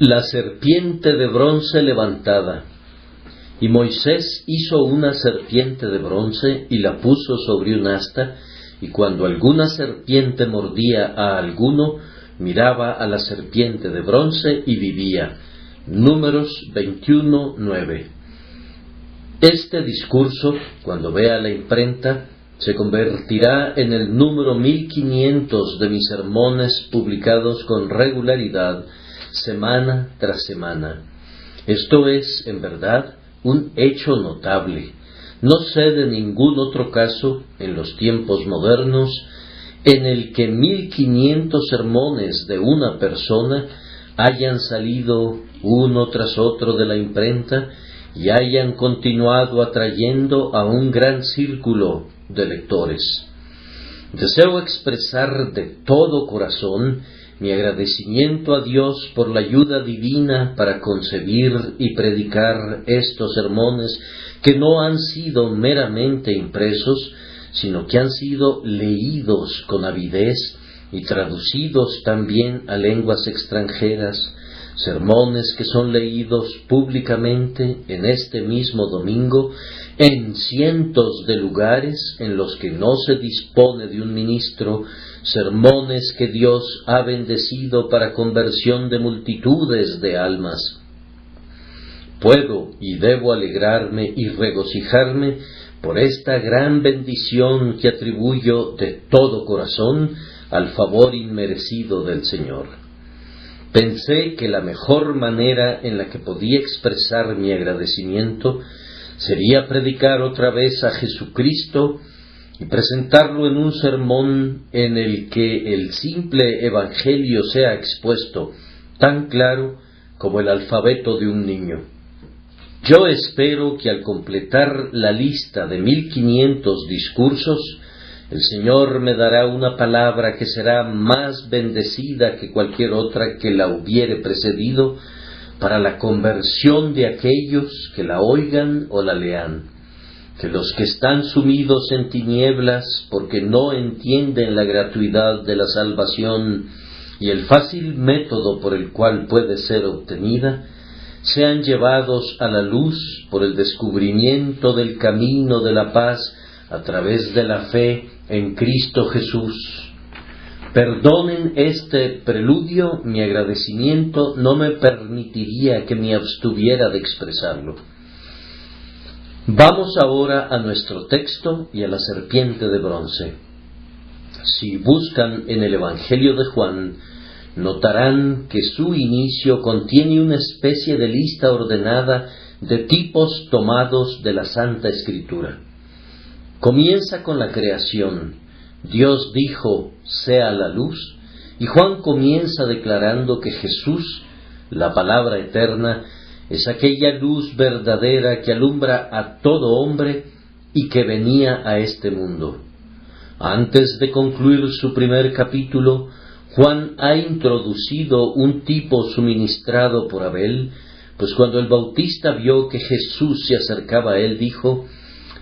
La serpiente de bronce levantada. Y Moisés hizo una serpiente de bronce y la puso sobre un asta, y cuando alguna serpiente mordía a alguno, miraba a la serpiente de bronce y vivía. Números 21:9. Este discurso, cuando vea la imprenta, se convertirá en el número 1500 de mis sermones publicados con regularidad, semana tras semana. Esto es, en verdad, un hecho notable. No sé de ningún otro caso, en los tiempos modernos, en el que 1500 sermones de una persona hayan salido uno tras otro de la imprenta y hayan continuado atrayendo a un gran círculo de lectores. Deseo expresar de todo corazón mi agradecimiento a Dios por la ayuda divina para concebir y predicar estos sermones que no han sido meramente impresos, sino que han sido leídos con avidez y traducidos también a lenguas extranjeras, sermones que son leídos públicamente en este mismo domingo en cientos de lugares en los que no se dispone de un ministro, sermones que Dios ha bendecido para conversión de multitudes de almas. Puedo y debo alegrarme y regocijarme por esta gran bendición que atribuyo de todo corazón al favor inmerecido del Señor. Pensé que la mejor manera en la que podía expresar mi agradecimiento sería predicar otra vez a Jesucristo y presentarlo en un sermón en el que el simple evangelio sea expuesto tan claro como el alfabeto de un niño. Yo espero que al completar la lista de 1500 discursos, el Señor me dará una palabra que será más bendecida que cualquier otra que la hubiere precedido para la conversión de aquellos que la oigan o la lean. Que los que están sumidos en tinieblas porque no entienden la gratuidad de la salvación y el fácil método por el cual puede ser obtenida, sean llevados a la luz por el descubrimiento del camino de la paz a través de la fe en Cristo Jesús. Perdonen este preludio, mi agradecimiento no me permitiría que me abstuviera de expresarlo. Vamos ahora a nuestro texto y a la serpiente de bronce. Si buscan en el Evangelio de Juan, notarán que su inicio contiene una especie de lista ordenada de tipos tomados de la Santa Escritura. Comienza con la creación. Dios dijo, sea la luz, y Juan comienza declarando que Jesús, la palabra eterna, es aquella luz verdadera que alumbra a todo hombre y que venía a este mundo. Antes de concluir su primer capítulo, Juan ha introducido un tipo suministrado por Abel, pues cuando el Bautista vio que Jesús se acercaba a él, dijo,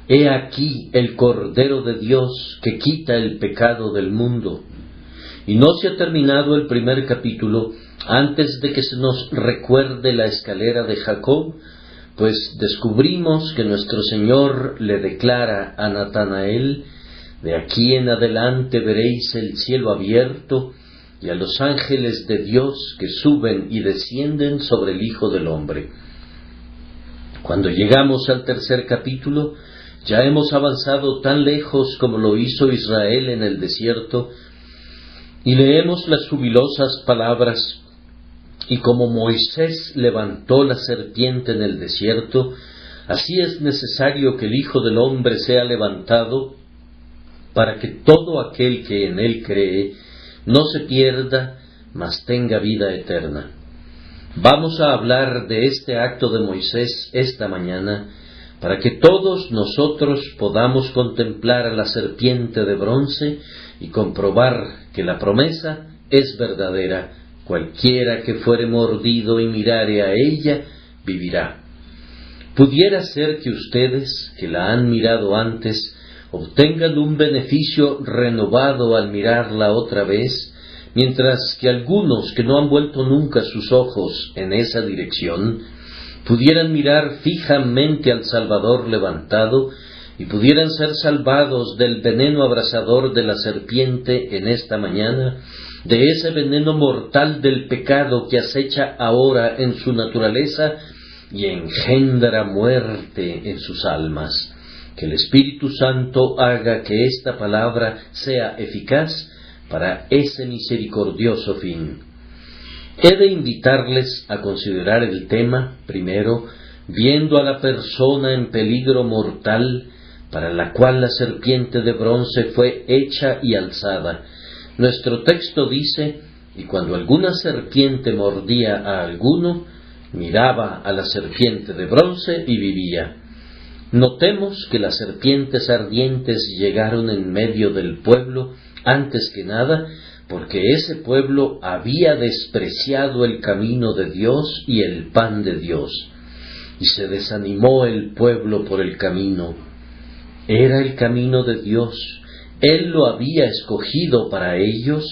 «He aquí el Cordero de Dios que quita el pecado del mundo». Y no se ha terminado el primer capítulo antes de que se nos recuerde la escalera de Jacob, pues descubrimos que nuestro Señor le declara a Natanael, «De aquí en adelante veréis el cielo abierto y a los ángeles de Dios que suben y descienden sobre el Hijo del Hombre». Cuando llegamos al tercer capítulo, ya hemos avanzado tan lejos como lo hizo Israel en el desierto, y leemos las jubilosas palabras, «Y como Moisés levantó la serpiente en el desierto, así es necesario que el Hijo del Hombre sea levantado, para que todo aquel que en él cree no se pierda, mas tenga vida eterna». Vamos a hablar de este acto de Moisés esta mañana, para que todos nosotros podamos contemplar a la serpiente de bronce y comprobar que la promesa es verdadera. Cualquiera que fuere mordido y mirare a ella, vivirá. Pudiera ser que ustedes, que la han mirado antes, obtengan un beneficio renovado al mirarla otra vez, mientras que algunos que no han vuelto nunca sus ojos en esa dirección, pudieran mirar fijamente al Salvador levantado y pudieran ser salvados del veneno abrasador de la serpiente en esta mañana, de ese veneno mortal del pecado que acecha ahora en su naturaleza y engendra muerte en sus almas. Que el Espíritu Santo haga que esta palabra sea eficaz para ese misericordioso fin. He de invitarles a considerar el tema, primero, viendo a la persona en peligro mortal, para la cual la serpiente de bronce fue hecha y alzada. Nuestro texto dice, y cuando alguna serpiente mordía a alguno, miraba a la serpiente de bronce y vivía. Notemos que las serpientes ardientes llegaron en medio del pueblo, antes que nada, porque ese pueblo había despreciado el camino de Dios y el pan de Dios, y se desanimó el pueblo por el camino. Era el camino de Dios, Él lo había escogido para ellos,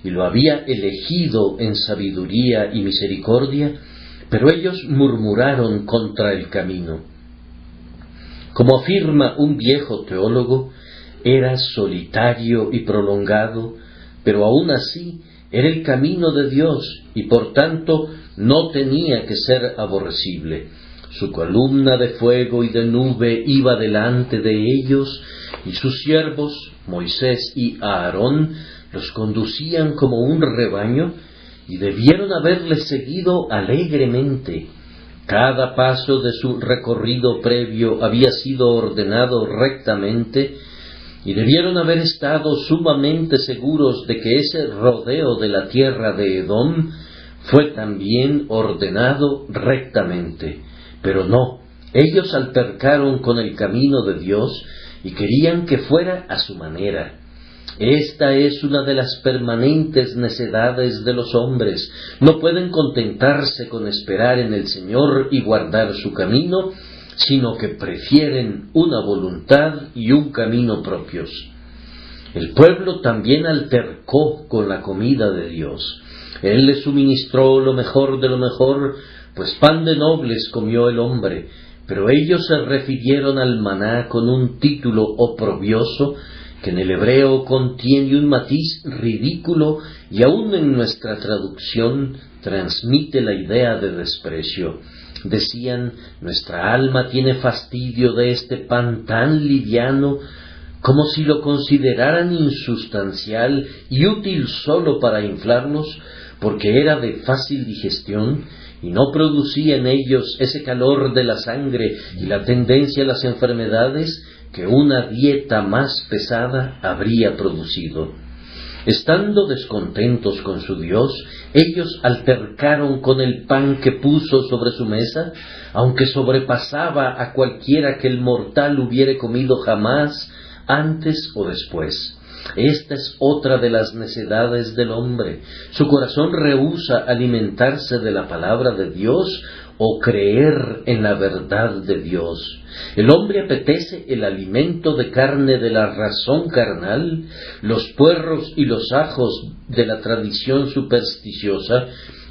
y lo había elegido en sabiduría y misericordia, pero ellos murmuraron contra el camino. Como afirma un viejo teólogo, era solitario y prolongado, pero aún así era el camino de Dios y por tanto no tenía que ser aborrecible. Su columna de fuego y de nube iba delante de ellos, y sus siervos, Moisés y Aarón, los conducían como un rebaño, y debieron haberle seguido alegremente. Cada paso de su recorrido previo había sido ordenado rectamente, y debieron haber estado sumamente seguros de que ese rodeo de la tierra de Edom fue también ordenado rectamente. Pero no, ellos altercaron con el camino de Dios y querían que fuera a su manera. Esta es una de las permanentes necedades de los hombres. No pueden contentarse con esperar en el Señor y guardar su camino, sino que prefieren una voluntad y un camino propios. El pueblo también altercó con la comida de Dios. Él les suministró lo mejor de lo mejor, pues pan de nobles comió el hombre, pero ellos se refirieron al maná con un título oprobioso, que en el hebreo contiene un matiz ridículo y aún en nuestra traducción transmite la idea de desprecio. Decían, nuestra alma tiene fastidio de este pan tan liviano, como si lo consideraran insustancial y útil sólo para inflarnos, porque era de fácil digestión y no producía en ellos ese calor de la sangre y la tendencia a las enfermedades que una dieta más pesada habría producido. Estando descontentos con su Dios, ellos altercaron con el pan que puso sobre su mesa, aunque sobrepasaba a cualquiera que el mortal hubiere comido jamás, antes o después. Esta es otra de las necedades del hombre. Su corazón rehúsa alimentarse de la palabra de Dios o creer en la verdad de Dios. El hombre apetece el alimento de carne de la razón carnal, los puerros y los ajos de la tradición supersticiosa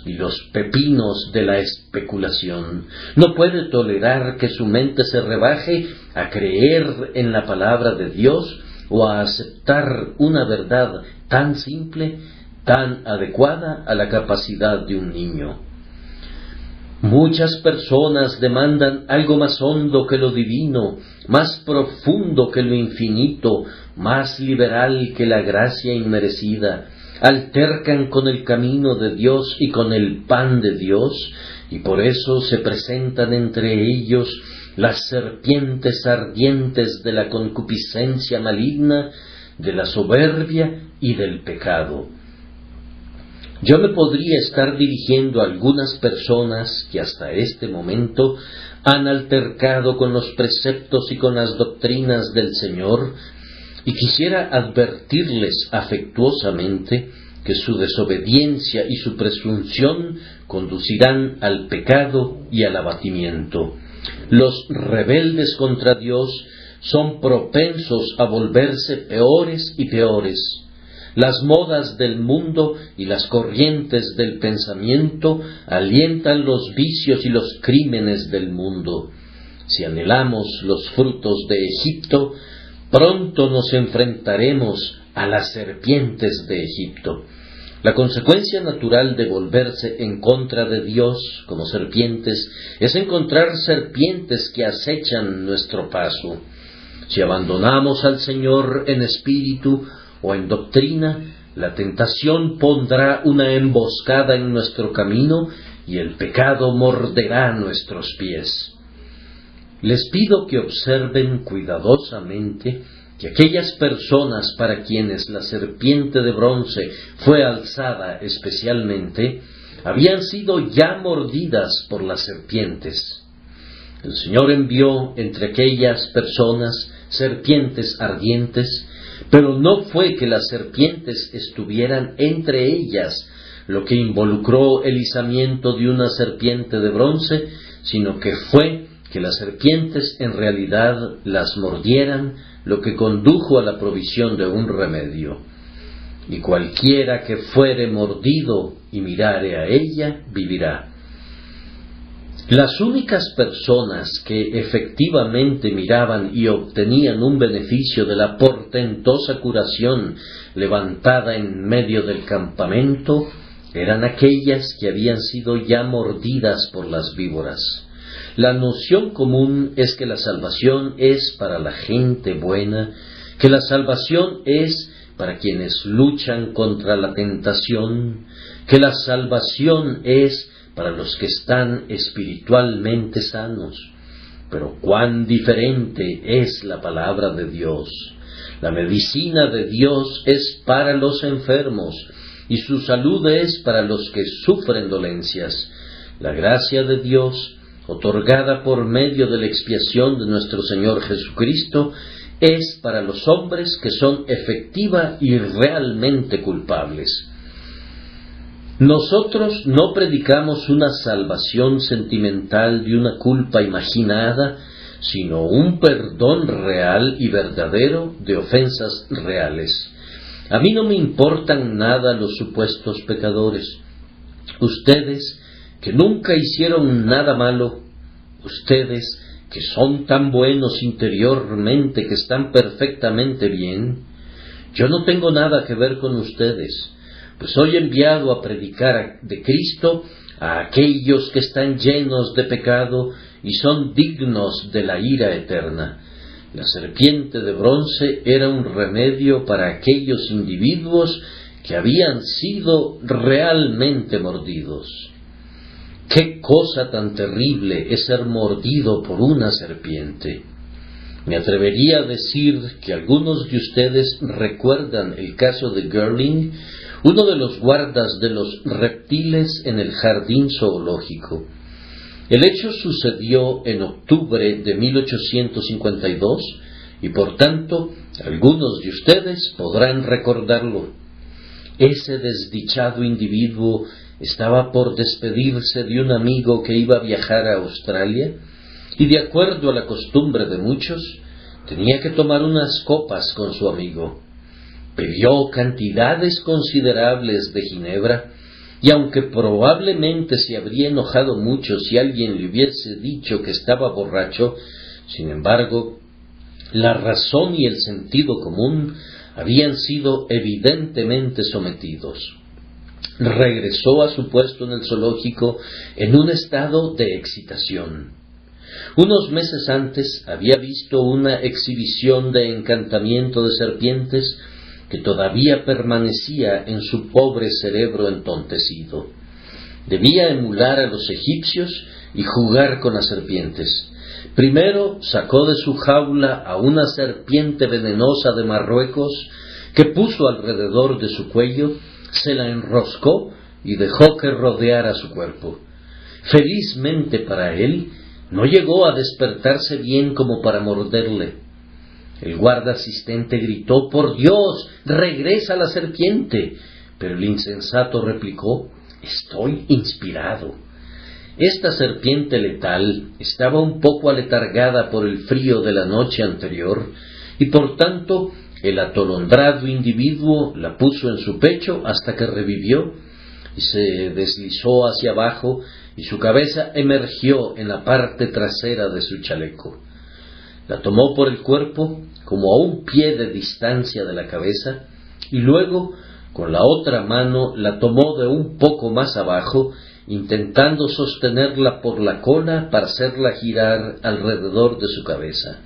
y los pepinos de la especulación. No puede tolerar que su mente se rebaje a creer en la palabra de Dios o a aceptar una verdad tan simple, tan adecuada a la capacidad de un niño. Muchas personas demandan algo más hondo que lo divino, más profundo que lo infinito, más liberal que la gracia inmerecida. Altercan con el camino de Dios y con el pan de Dios, y por eso se presentan entre ellos las serpientes ardientes de la concupiscencia maligna, de la soberbia y del pecado. Yo me podría estar dirigiendo a algunas personas que hasta este momento han altercado con los preceptos y con las doctrinas del Señor, y quisiera advertirles afectuosamente que su desobediencia y su presunción conducirán al pecado y al abatimiento. Los rebeldes contra Dios son propensos a volverse peores y peores. Las modas del mundo y las corrientes del pensamiento alientan los vicios y los crímenes del mundo. Si anhelamos los frutos de Egipto, pronto nos enfrentaremos a las serpientes de Egipto. La consecuencia natural de volverse en contra de Dios como serpientes es encontrar serpientes que acechan nuestro paso. Si abandonamos al Señor en espíritu o en doctrina, la tentación pondrá una emboscada en nuestro camino y el pecado morderá nuestros pies. Les pido que observen cuidadosamente que aquellas personas para quienes la serpiente de bronce fue alzada especialmente, habían sido ya mordidas por las serpientes. El Señor envió entre aquellas personas serpientes ardientes, pero no fue que las serpientes estuvieran entre ellas, lo que involucró el izamiento de una serpiente de bronce, sino que fue que las serpientes en realidad las mordieran, lo que condujo a la provisión de un remedio. Y cualquiera que fuere mordido y mirare a ella, vivirá. Las únicas personas que efectivamente miraban y obtenían un beneficio de la portentosa curación levantada en medio del campamento eran aquellas que habían sido ya mordidas por las víboras. La noción común es que la salvación es para la gente buena, que la salvación es para quienes luchan contra la tentación, que la salvación es para los que están espiritualmente sanos. Pero cuán diferente es la palabra de Dios. La medicina de Dios es para los enfermos, y su salud es para los que sufren dolencias. La gracia de Dios, otorgada por medio de la expiación de nuestro Señor Jesucristo, es para los hombres que son efectiva y realmente culpables. Nosotros no predicamos una salvación sentimental de una culpa imaginada, sino un perdón real y verdadero de ofensas reales. A mí no me importan nada los supuestos pecadores. Ustedes, que nunca hicieron nada malo, ustedes, que son tan buenos interiormente, que están perfectamente bien, yo no tengo nada que ver con ustedes, pues soy enviado a predicar de Cristo a aquellos que están llenos de pecado y son dignos de la ira eterna. La serpiente de bronce era un remedio para aquellos individuos que habían sido realmente mordidos. ¡Qué cosa tan terrible es ser mordido por una serpiente! Me atrevería a decir que algunos de ustedes recuerdan el caso de Girling, uno de los guardas de los reptiles en el jardín zoológico. El hecho sucedió en octubre de 1852 y por tanto algunos de ustedes podrán recordarlo. Ese desdichado individuo estaba por despedirse de un amigo que iba a viajar a Australia y, de acuerdo a la costumbre de muchos, tenía que tomar unas copas con su amigo. Bebió cantidades considerables de ginebra y, aunque probablemente se habría enojado mucho si alguien le hubiese dicho que estaba borracho, sin embargo, la razón y el sentido común habían sido evidentemente sometidos. Regresó a su puesto en el zoológico en un estado de excitación. Unos meses antes había visto una exhibición de encantamiento de serpientes que todavía permanecía en su pobre cerebro entontecido. Debía emular a los egipcios y jugar con las serpientes. Primero sacó de su jaula a una serpiente venenosa de Marruecos que puso alrededor de su cuello, se la enroscó y dejó que rodeara su cuerpo. Felizmente para él, no llegó a despertarse bien como para morderle. El guarda asistente gritó: «¡Por Dios, regresa la serpiente!». Pero el insensato replicó: «Estoy inspirado». Esta serpiente letal estaba un poco aletargada por el frío de la noche anterior y por tanto El atolondrado individuo la puso en su pecho hasta que revivió y se deslizó hacia abajo y su cabeza emergió en la parte trasera de su chaleco. La tomó por el cuerpo, como a un pie de distancia de la cabeza, y luego, con la otra mano, la tomó de un poco más abajo, intentando sostenerla por la cola para hacerla girar alrededor de su cabeza.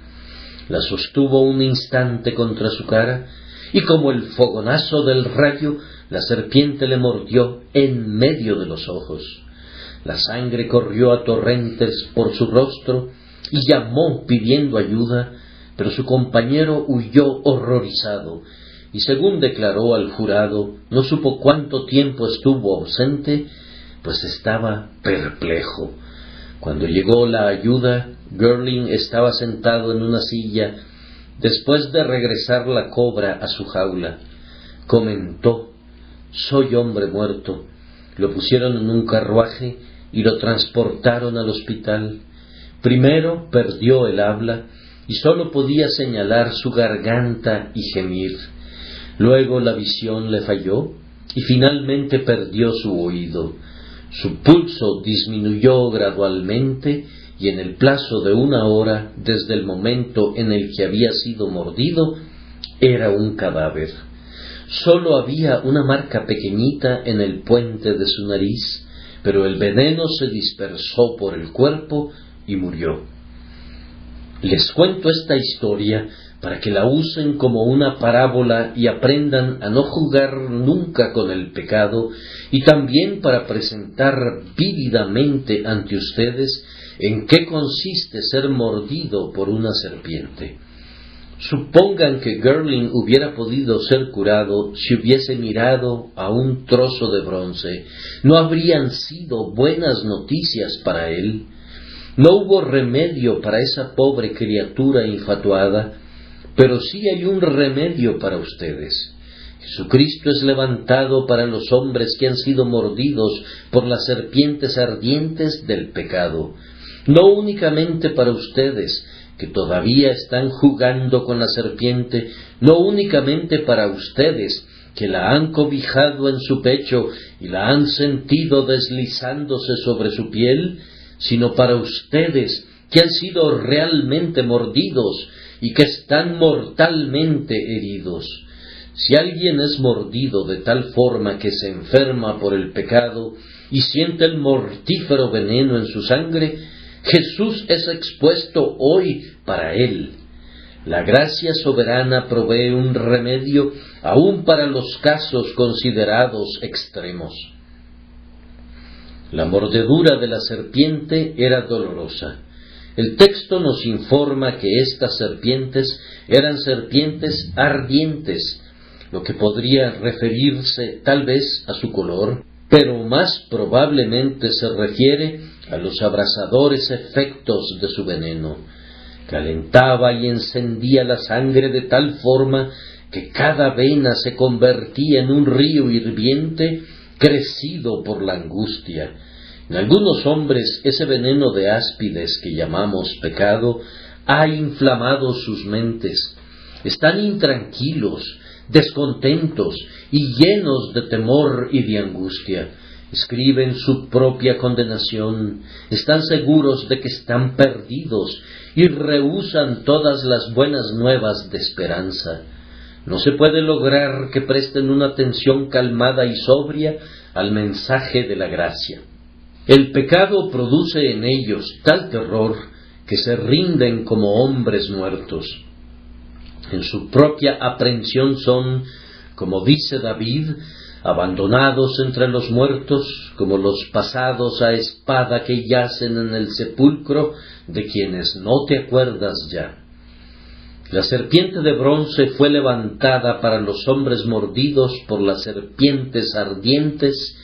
La sostuvo un instante contra su cara, y como el fogonazo del rayo, la serpiente le mordió en medio de los ojos. La sangre corrió a torrentes por su rostro, y llamó pidiendo ayuda, pero su compañero huyó horrorizado, y según declaró al jurado, no supo cuánto tiempo estuvo ausente, pues estaba perplejo. Cuando llegó la ayuda, Girling estaba sentado en una silla, después de regresar la cobra a su jaula. Comentó: «Soy hombre muerto». Lo pusieron en un carruaje y lo transportaron al hospital. Primero perdió el habla y sólo podía señalar su garganta y gemir. Luego la visión le falló y finalmente perdió su oído. Su pulso disminuyó gradualmente y en el plazo de 1 hora, desde el momento en el que había sido mordido, era un cadáver. Sólo había una marca pequeñita en el puente de su nariz, pero el veneno se dispersó por el cuerpo y murió. Les cuento esta historia para que la usen como una parábola y aprendan a no jugar nunca con el pecado, y también para presentar vívidamente ante ustedes en qué consiste ser mordido por una serpiente. Supongan que Girling hubiera podido ser curado si hubiese mirado a un trozo de bronce. ¿No habrían sido buenas noticias para él? No hubo remedio para esa pobre criatura infatuada, pero sí hay un remedio para ustedes. Jesucristo es levantado para los hombres que han sido mordidos por las serpientes ardientes del pecado. No únicamente para ustedes, que todavía están jugando con la serpiente, no únicamente para ustedes, que la han cobijado en su pecho y la han sentido deslizándose sobre su piel, sino para ustedes, que han sido realmente mordidos y que están mortalmente heridos. Si alguien es mordido de tal forma que se enferma por el pecado y siente el mortífero veneno en su sangre, Jesús es expuesto hoy para él. La gracia soberana provee un remedio aún para los casos considerados extremos. La mordedura de la serpiente era dolorosa. El texto nos informa que estas serpientes eran serpientes ardientes, lo que podría referirse tal vez a su color, pero más probablemente se refiere a los abrasadores efectos de su veneno. Calentaba y encendía la sangre de tal forma que cada vena se convertía en un río hirviente crecido por la angustia. En algunos hombres ese veneno de áspides que llamamos pecado ha inflamado sus mentes. Están intranquilos, descontentos y llenos de temor y de angustia. Escriben su propia condenación, están seguros de que están perdidos y rehúsan todas las buenas nuevas de esperanza. No se puede lograr que presten una atención calmada y sobria al mensaje de la gracia. El pecado produce en ellos tal terror que se rinden como hombres muertos. En su propia aprehensión son, como dice David, abandonados entre los muertos, como los pasados a espada que yacen en el sepulcro, de quienes no te acuerdas ya. La serpiente de bronce fue levantada para los hombres mordidos por las serpientes ardientes,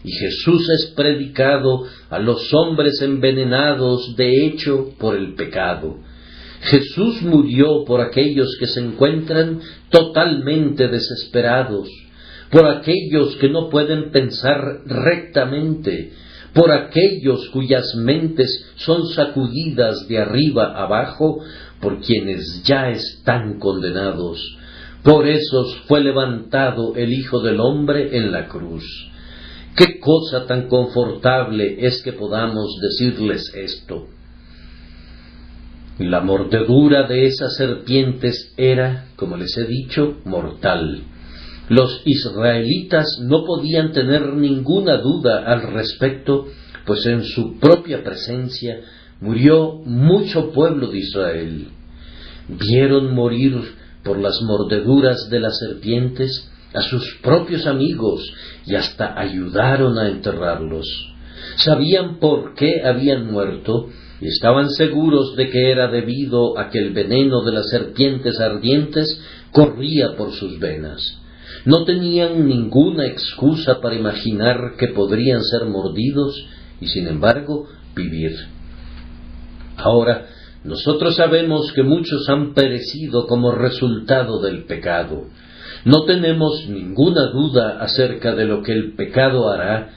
y Jesús es predicado a los hombres envenenados de hecho por el pecado. Jesús murió por aquellos que se encuentran totalmente desesperados, por aquellos que no pueden pensar rectamente, por aquellos cuyas mentes son sacudidas de arriba abajo, por quienes ya están condenados, Por eso fue levantado el Hijo del Hombre en la cruz. ¡Qué cosa tan confortable es que podamos decirles esto! La mordedura de esas serpientes era, como les he dicho, mortal. Los israelitas no podían tener ninguna duda al respecto, pues en su propia presencia murió mucho pueblo de Israel. Vieron morir por las mordeduras de las serpientes a sus propios amigos y hasta ayudaron a enterrarlos. Sabían por qué habían muerto y estaban seguros de que era debido a que el veneno de las serpientes ardientes corría por sus venas. No tenían ninguna excusa para imaginar que podrían ser mordidos y sin embargo vivir. Ahora, nosotros sabemos que muchos han perecido como resultado del pecado. No tenemos ninguna duda acerca de lo que el pecado hará,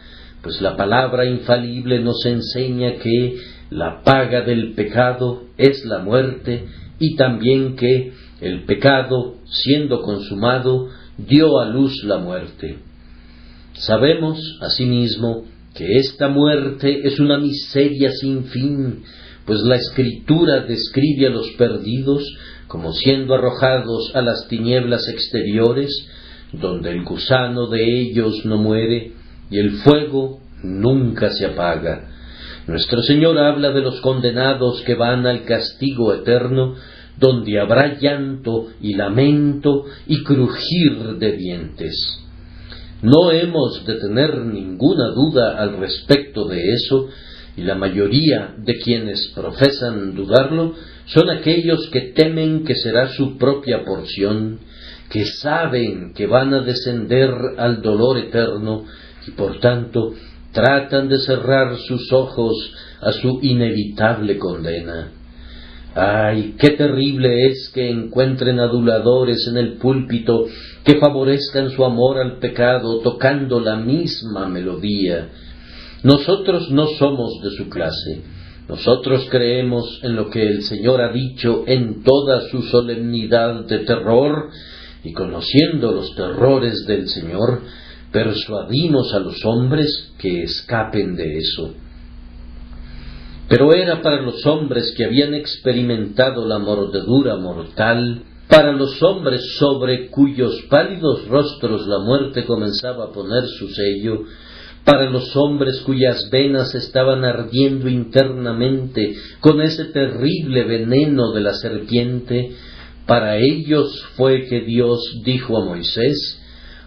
pues la palabra infalible nos enseña que la paga del pecado es la muerte y también que el pecado, siendo consumado, dio a luz la muerte. Sabemos, asimismo, que esta muerte es una miseria sin fin, pues la Escritura describe a los perdidos como siendo arrojados a las tinieblas exteriores, donde el gusano de ellos no muere y el fuego nunca se apaga. Nuestro Señor habla de los condenados que van al castigo eterno, donde habrá llanto y lamento y crujir de dientes. No hemos de tener ninguna duda al respecto de eso, y la mayoría de quienes profesan dudarlo son aquellos que temen que será su propia porción, que saben que van a descender al dolor eterno y por tanto tratan de cerrar sus ojos a su inevitable condena. ¡Ay, qué terrible es que encuentren aduladores en el púlpito que favorezcan su amor al pecado tocando la misma melodía! Nosotros no somos de su clase. Nosotros creemos en lo que el Señor ha dicho en toda su solemnidad de terror, y conociendo los terrores del Señor, persuadimos a los hombres que escapen de eso. Pero era para los hombres que habían experimentado la mordedura mortal, para los hombres sobre cuyos pálidos rostros la muerte comenzaba a poner su sello, para los hombres cuyas venas estaban ardiendo internamente con ese terrible veneno de la serpiente, para ellos fue que Dios dijo a Moisés: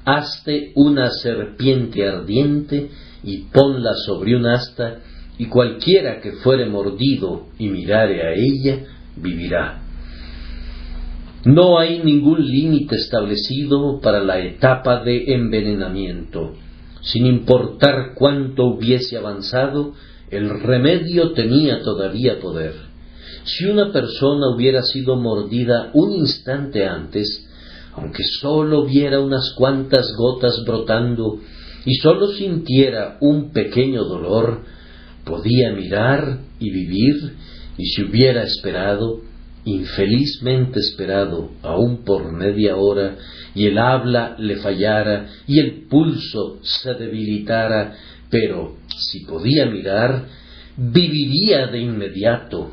«Hazte una serpiente ardiente y ponla sobre un asta, y cualquiera que fuere mordido y mirare a ella, vivirá». No hay ningún límite establecido para la etapa de envenenamiento. Sin importar cuánto hubiese avanzado, el remedio tenía todavía poder. Si una persona hubiera sido mordida un instante antes, aunque sólo viera unas cuantas gotas brotando y sólo sintiera un pequeño dolor, podía mirar y vivir, y si hubiera esperado, infelizmente esperado, aún por media hora, y el habla le fallara y el pulso se debilitara, pero si podía mirar, viviría de inmediato.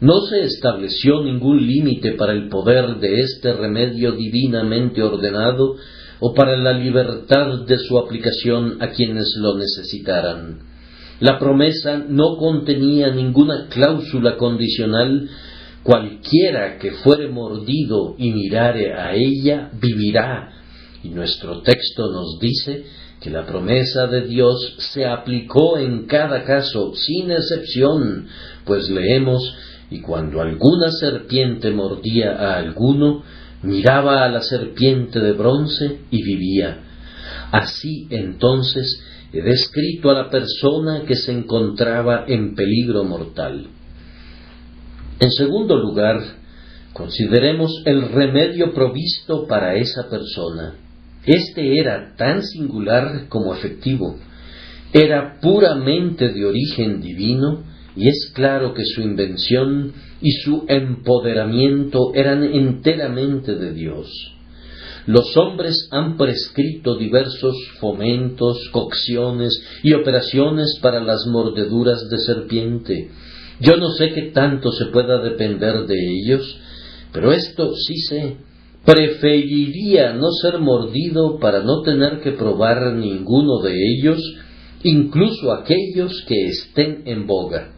No se estableció ningún límite para el poder de este remedio divinamente ordenado o para la libertad de su aplicación a quienes lo necesitaran. La promesa no contenía ninguna cláusula condicional. Cualquiera que fuere mordido y mirare a ella, vivirá. Y nuestro texto nos dice que la promesa de Dios se aplicó en cada caso, sin excepción, pues leemos: «Y cuando alguna serpiente mordía a alguno, miraba a la serpiente de bronce y vivía». Así entonces he descrito a la persona que se encontraba en peligro mortal. En segundo lugar, consideremos el remedio provisto para esa persona. Este era tan singular como efectivo. Era puramente de origen divino, y es claro que su invención y su empoderamiento eran enteramente de Dios. Los hombres han prescrito diversos fomentos, cocciones y operaciones para las mordeduras de serpiente. Yo no sé qué tanto se pueda depender de ellos, pero esto sí sé. Preferiría no ser mordido para no tener que probar ninguno de ellos, incluso aquellos que estén en boga.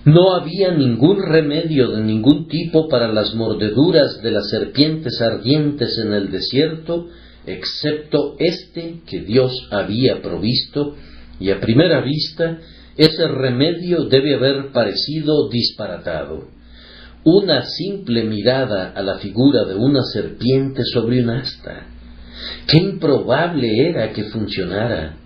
No había ningún remedio de ningún tipo para las mordeduras de las serpientes ardientes en el desierto, excepto este que Dios había provisto, y a primera vista ese remedio debe haber parecido disparatado. Una simple mirada a la figura de una serpiente sobre un asta. ¡Qué improbable era que funcionara!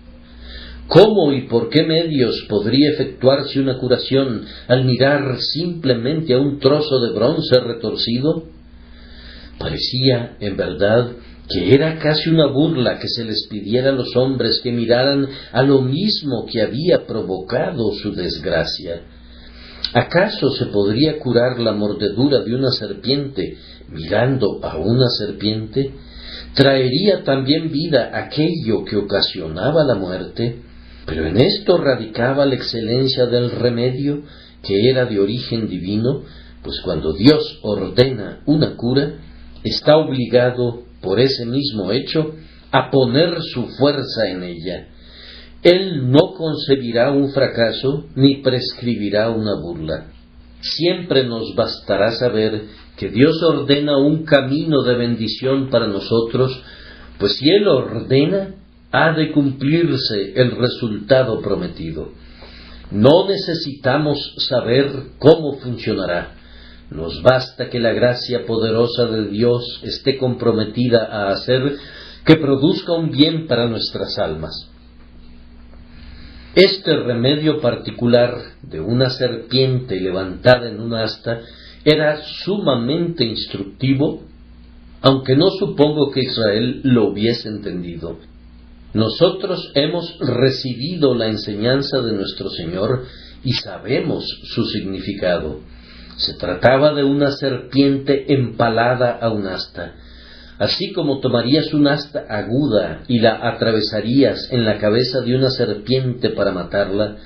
¿Cómo y por qué medios podría efectuarse una curación al mirar simplemente a un trozo de bronce retorcido? Parecía, en verdad, que era casi una burla que se les pidiera a los hombres que miraran a lo mismo que había provocado su desgracia. ¿Acaso se podría curar la mordedura de una serpiente mirando a una serpiente? ¿Traería también vida aquello que ocasionaba la muerte? Pero en esto radicaba la excelencia del remedio, que era de origen divino, pues cuando Dios ordena una cura, está obligado, por ese mismo hecho, a poner su fuerza en ella. Él no concebirá un fracaso, ni prescribirá una burla. Siempre nos bastará saber que Dios ordena un camino de bendición para nosotros, pues si Él ordena, ha de cumplirse el resultado prometido. No necesitamos saber cómo funcionará. Nos basta que la gracia poderosa de Dios esté comprometida a hacer que produzca un bien para nuestras almas. Este remedio particular de una serpiente levantada en un asta era sumamente instructivo, aunque no supongo que Israel lo hubiese entendido. Nosotros hemos recibido la enseñanza de nuestro Señor y sabemos su significado. Se trataba de una serpiente empalada a un asta. Así como tomarías un asta aguda y la atravesarías en la cabeza de una serpiente para matarla,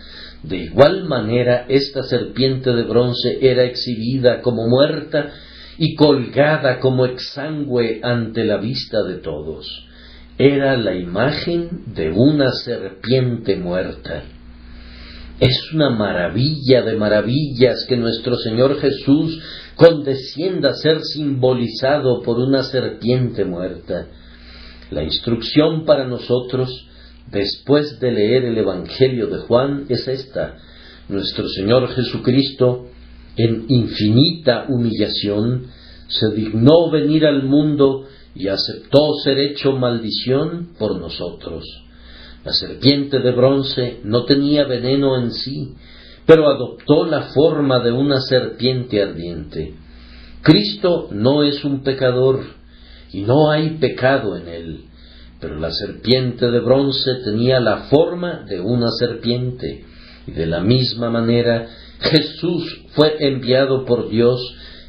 de igual manera esta serpiente de bronce era exhibida como muerta y colgada como exangüe ante la vista de todos. Era la imagen de una serpiente muerta. Es una maravilla de maravillas que nuestro Señor Jesús condescienda a ser simbolizado por una serpiente muerta. La instrucción para nosotros, después de leer el Evangelio de Juan, es esta: nuestro Señor Jesucristo, en infinita humillación, se dignó venir al mundo y aceptó ser hecho maldición por nosotros. La serpiente de bronce no tenía veneno en sí, pero adoptó la forma de una serpiente ardiente. Cristo no es un pecador, y no hay pecado en él, pero la serpiente de bronce tenía la forma de una serpiente, y de la misma manera Jesús fue enviado por Dios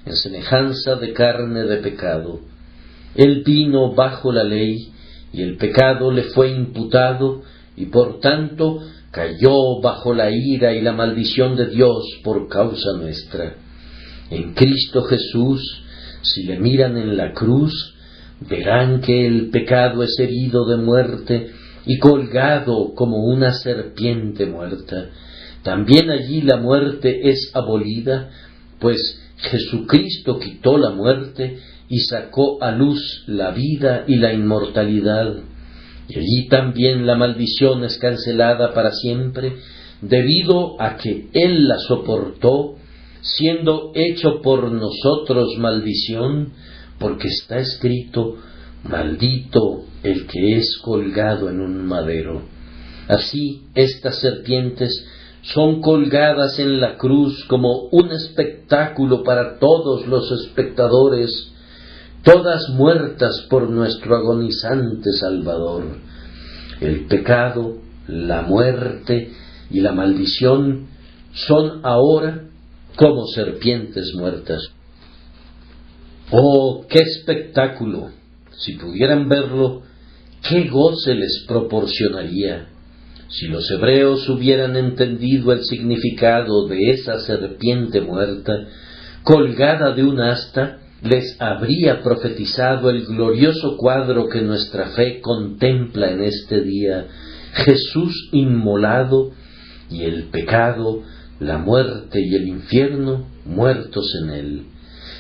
en semejanza de carne de pecado. Él vino bajo la ley, y el pecado le fue imputado, y por tanto cayó bajo la ira y la maldición de Dios por causa nuestra. En Cristo Jesús, si le miran en la cruz, verán que el pecado es herido de muerte y colgado como una serpiente muerta. También allí la muerte es abolida, pues Jesucristo quitó la muerte y sacó a luz la vida y la inmortalidad. Y allí también la maldición es cancelada para siempre, debido a que Él la soportó, siendo hecho por nosotros maldición, porque está escrito: maldito el que es colgado en un madero. Así estas serpientes son colgadas en la cruz como un espectáculo para todos los espectadores, todas muertas por nuestro agonizante Salvador. El pecado, la muerte y la maldición son ahora como serpientes muertas. ¡Oh, qué espectáculo! Si pudieran verlo, qué goce les proporcionaría. Si los hebreos hubieran entendido el significado de esa serpiente muerta, colgada de un asta, les habría profetizado el glorioso cuadro que nuestra fe contempla en este día: Jesús inmolado y el pecado, la muerte y el infierno muertos en él.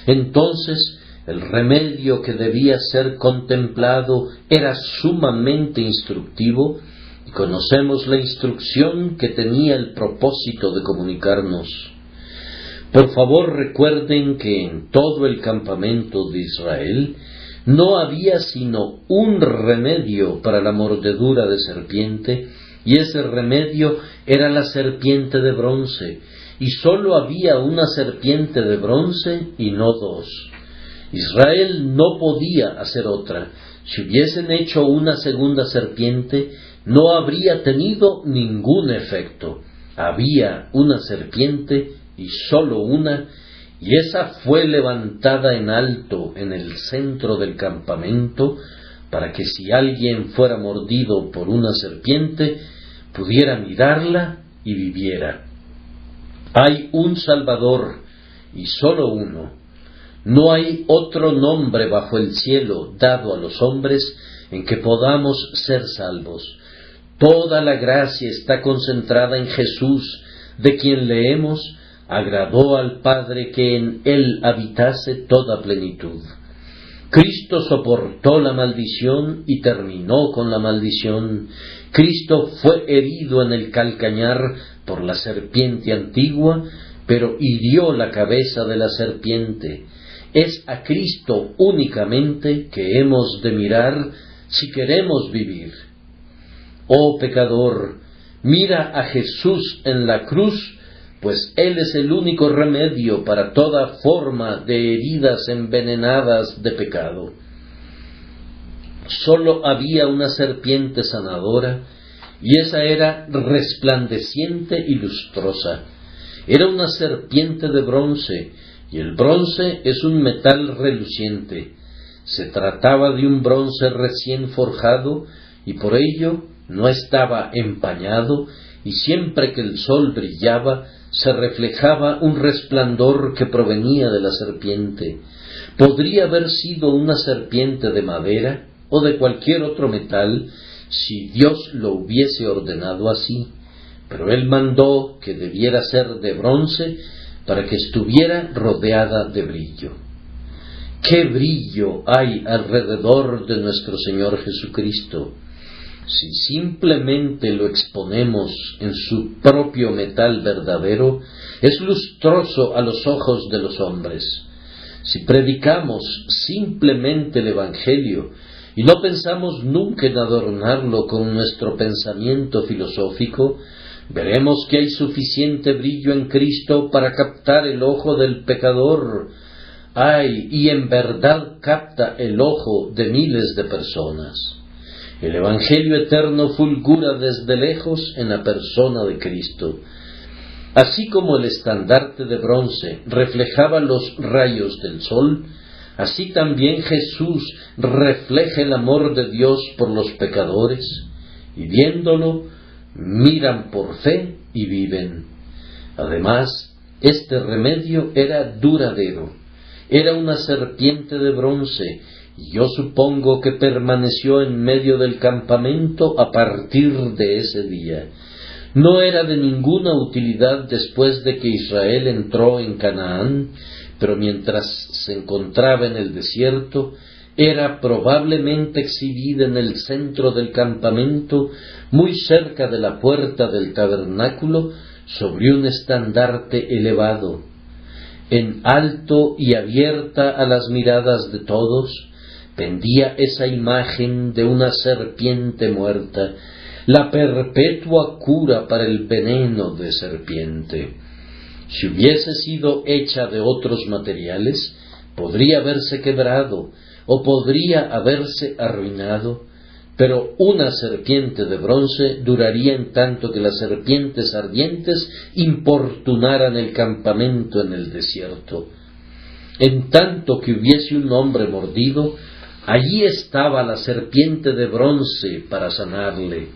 Entonces, el remedio que debía ser contemplado era sumamente instructivo, y conocemos la instrucción que tenía el propósito de comunicarnos. Por favor, recuerden que en todo el campamento de Israel no había sino un remedio para la mordedura de serpiente, y ese remedio era la serpiente de bronce, y sólo había una serpiente de bronce y no dos. Israel no podía hacer otra. Si hubiesen hecho una segunda serpiente, no habría tenido ningún efecto. Había una serpiente y sólo una, y esa fue levantada en alto en el centro del campamento, para que si alguien fuera mordido por una serpiente, pudiera mirarla y viviera. Hay un Salvador, y sólo uno. No hay otro nombre bajo el cielo dado a los hombres en que podamos ser salvos. Toda la gracia está concentrada en Jesús, de quien leemos: agradó al Padre que en él habitase toda plenitud. Cristo soportó la maldición y terminó con la maldición. Cristo fue herido en el calcañar por la serpiente antigua, pero hirió la cabeza de la serpiente. Es a Cristo únicamente que hemos de mirar si queremos vivir. Oh pecador, mira a Jesús en la cruz, pues Él es el único remedio para toda forma de heridas envenenadas de pecado. Sólo había una serpiente sanadora, y esa era resplandeciente y lustrosa. Era una serpiente de bronce, y el bronce es un metal reluciente. Se trataba de un bronce recién forjado, y por ello no estaba empañado, y siempre que el sol brillaba, se reflejaba un resplandor que provenía de la serpiente. Podría haber sido una serpiente de madera o de cualquier otro metal, si Dios lo hubiese ordenado así, pero Él mandó que debiera ser de bronce para que estuviera rodeada de brillo. ¡Qué brillo hay alrededor de nuestro Señor Jesucristo! Si simplemente lo exponemos en su propio metal verdadero, es lustroso a los ojos de los hombres. Si predicamos simplemente el Evangelio y no pensamos nunca en adornarlo con nuestro pensamiento filosófico, veremos que hay suficiente brillo en Cristo para captar el ojo del pecador. ¡Ay! Y en verdad capta el ojo de miles de personas. El Evangelio eterno fulgura desde lejos en la persona de Cristo. Así como el estandarte de bronce reflejaba los rayos del sol, así también Jesús refleja el amor de Dios por los pecadores, y viéndolo, miran por fe y viven. Además, este remedio era duradero. Era una serpiente de bronce, y yo supongo que permaneció en medio del campamento a partir de ese día. No era de ninguna utilidad después de que Israel entró en Canaán, pero mientras se encontraba en el desierto, era probablemente exhibida en el centro del campamento, muy cerca de la puerta del tabernáculo, sobre un estandarte elevado. En alto y abierta a las miradas de todos, pendía esa imagen de una serpiente muerta, la perpetua cura para el veneno de serpiente. Si hubiese sido hecha de otros materiales, podría haberse quebrado o podría haberse arruinado, pero una serpiente de bronce duraría en tanto que las serpientes ardientes importunaran el campamento en el desierto. En tanto que hubiese un hombre mordido, allí estaba la serpiente de bronce para sanarle.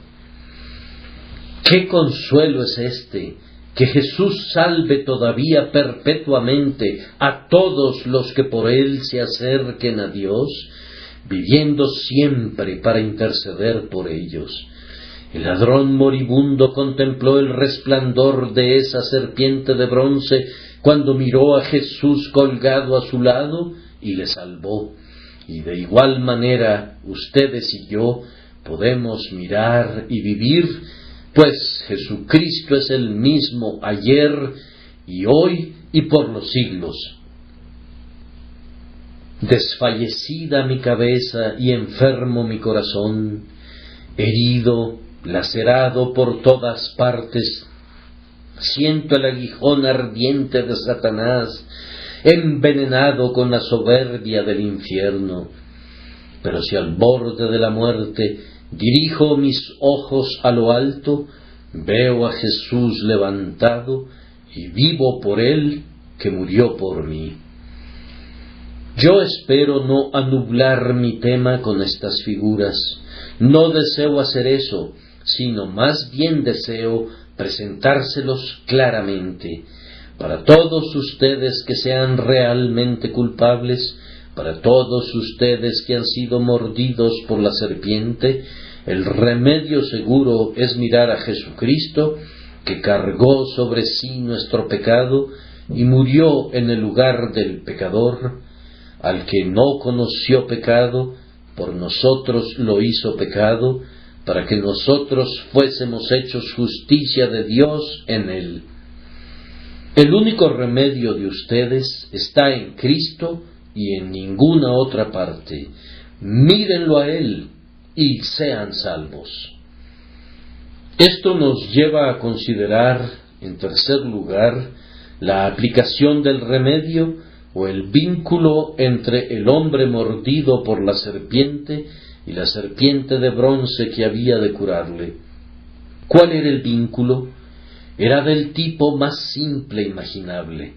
¡Qué consuelo es este! Que Jesús salve todavía perpetuamente a todos los que por Él se acerquen a Dios, viviendo siempre para interceder por ellos. El ladrón moribundo contempló el resplandor de esa serpiente de bronce cuando miró a Jesús colgado a su lado y le salvó. Y de igual manera ustedes y yo podemos mirar y vivir, pues Jesucristo es el mismo ayer y hoy y por los siglos. Desfallecida mi cabeza y enfermo mi corazón, herido, lacerado por todas partes, siento el aguijón ardiente de Satanás, envenenado con la soberbia del infierno. Pero si al borde de la muerte dirijo mis ojos a lo alto, veo a Jesús levantado y vivo por Él que murió por mí. Yo espero no anublar mi tema con estas figuras. No deseo hacer eso, sino más bien deseo presentárselos claramente, para todos ustedes que sean realmente culpables, para todos ustedes que han sido mordidos por la serpiente. El remedio seguro es mirar a Jesucristo, que cargó sobre sí nuestro pecado y murió en el lugar del pecador, al que no conoció pecado, por nosotros lo hizo pecado, para que nosotros fuésemos hechos justicia de Dios en él. El único remedio de ustedes está en Cristo y en ninguna otra parte. Mírenlo a Él y sean salvos. Esto nos lleva a considerar, en tercer lugar, la aplicación del remedio o el vínculo entre el hombre mordido por la serpiente y la serpiente de bronce que había de curarle. ¿Cuál era el vínculo? Era del tipo más simple imaginable.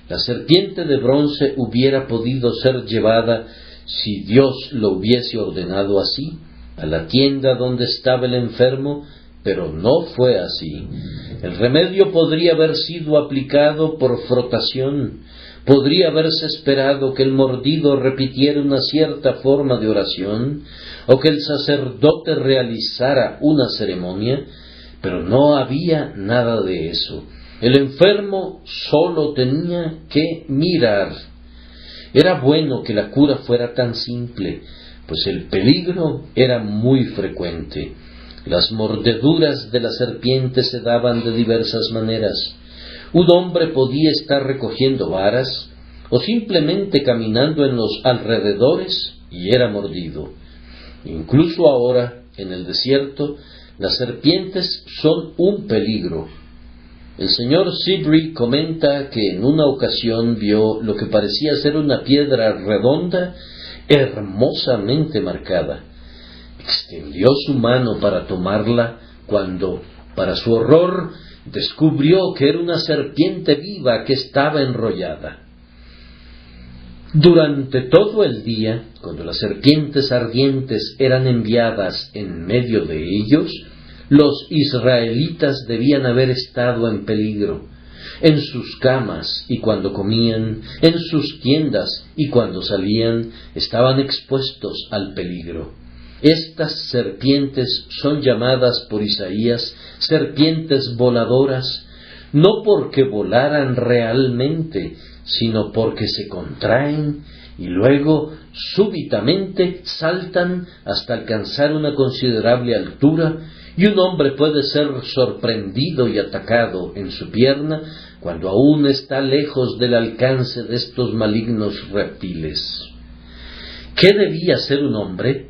La serpiente de bronce hubiera podido ser llevada, si Dios lo hubiese ordenado así, a la tienda donde estaba el enfermo, pero no fue así. El remedio podría haber sido aplicado por frotación, podría haberse esperado que el mordido repitiera una cierta forma de oración, o que el sacerdote realizara una ceremonia, pero no había nada de eso. El enfermo solo tenía que mirar. Era bueno que la cura fuera tan simple, pues el peligro era muy frecuente. Las mordeduras de la serpiente se daban de diversas maneras. Un hombre podía estar recogiendo varas o simplemente caminando en los alrededores y era mordido. Incluso ahora, en el desierto, las serpientes son un peligro. El señor Sibley comenta que en una ocasión vio lo que parecía ser una piedra redonda, hermosamente marcada. Extendió su mano para tomarla cuando, para su horror, descubrió que era una serpiente viva que estaba enrollada. Durante todo el día, cuando las serpientes ardientes eran enviadas en medio de ellos, los israelitas debían haber estado en peligro, en sus camas y cuando comían, en sus tiendas y cuando salían, estaban expuestos al peligro. Estas serpientes son llamadas por Isaías serpientes voladoras, no porque volaran realmente, sino porque se contraen y luego súbitamente saltan hasta alcanzar una considerable altura, y un hombre puede ser sorprendido y atacado en su pierna cuando aún está lejos del alcance de estos malignos reptiles. ¿Qué debía hacer un hombre?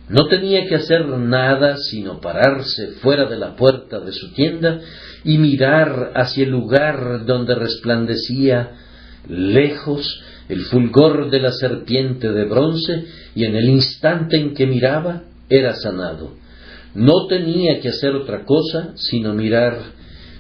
No tenía que hacer nada sino pararse fuera de la puerta de su tienda y mirar hacia el lugar donde resplandecía lejos el fulgor de la serpiente de bronce, y en el instante en que miraba era sanado. No tenía que hacer otra cosa sino mirar.